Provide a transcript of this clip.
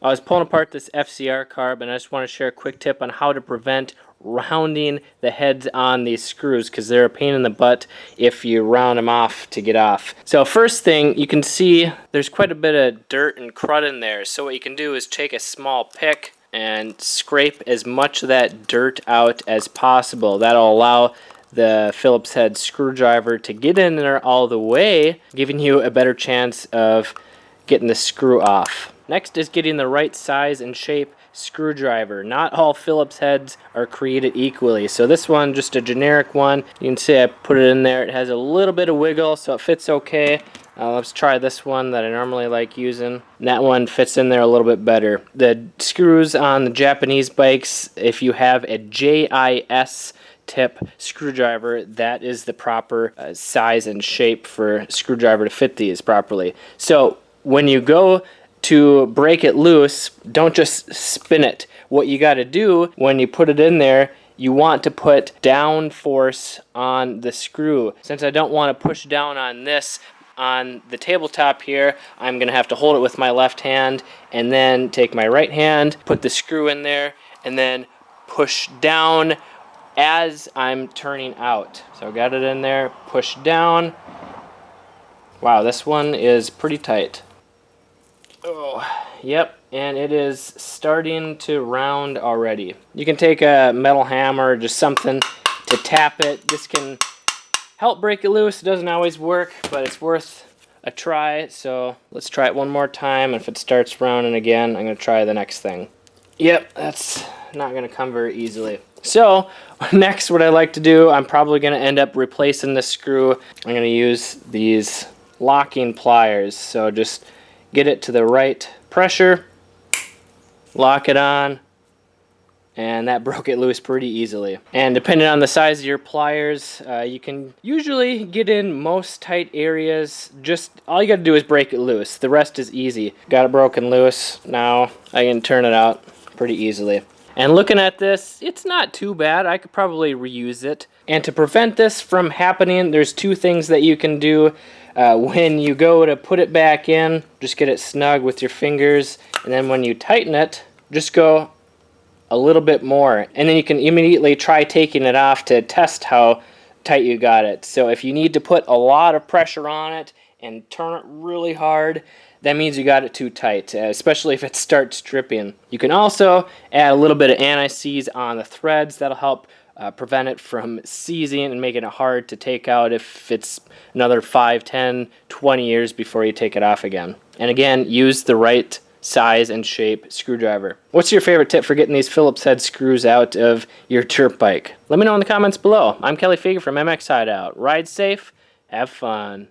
I was pulling apart this FCR carb, and I just want to share a quick tip on how to prevent rounding the heads on these screws, because they're a pain in the butt if you round them off to get off. So first thing, you can see there's quite a bit of dirt and crud in there. So what you can do is take a small pick and scrape as much of that dirt out as possible. That'll allow the Phillips head screwdriver to get in there all the way, giving you a better chance of getting the screw off. Next is getting the right size and shape screwdriver. Not all Phillips heads are created equally. So this one, just a generic one. You can see I put it in there. It has a little bit of wiggle, so it fits okay. Let's try this one that I normally like using. And that one fits in there a little bit better. The screws on the Japanese bikes, if you have a JIS tip screwdriver, that is the proper size and shape for screwdriver to fit these properly. So when you go to break it loose, don't just spin it. What you got to do when you put it in there, you want to put down force on the screw. Since I don't want to push down on this on the tabletop here, I'm going to have to hold it with my left hand and then take my right hand, put the screw in there, and then push down as I'm turning out. So I got it in there, push down. Wow, this one is pretty tight. Oh, yep, and it is starting to round already. You can take a metal hammer or just something to tap it. This can help break it loose. It doesn't always work, but it's worth a try. So let's try it one more time. If it starts rounding again, I'm going to try the next thing. Yep, that's not going to come very easily. So next, what I like to do, I'm probably going to end up replacing the screw. I'm going to use these locking pliers. So just get it to the right pressure, lock it on, and that broke it loose pretty easily. And depending on the size of your pliers, you can usually get in most tight areas. Just all you got to do is break it loose. The rest is easy. Got it broken loose. Now I can turn it out pretty easily. And looking at this, it's not too bad. I could probably reuse it. And to prevent this from happening, there's two things that you can do. When you go to put it back in, just get it snug with your fingers, and then when you tighten it, just go a little bit more, and then you can immediately try taking it off to test how tight you got it. So if you need to put a lot of pressure on it and turn it really hard, that means you got it too tight, especially if it starts dripping. You can also add a little bit of anti-seize on the threads. That'll help prevent it from seizing and making it hard to take out if it's another 5, 10, 20 years before you take it off again. And again, use the right size and shape screwdriver. What's your favorite tip for getting these Phillips head screws out of your dirt bike? Let me know in the comments below. I'm Kelly Fager from MX Hideout. Ride safe, have fun.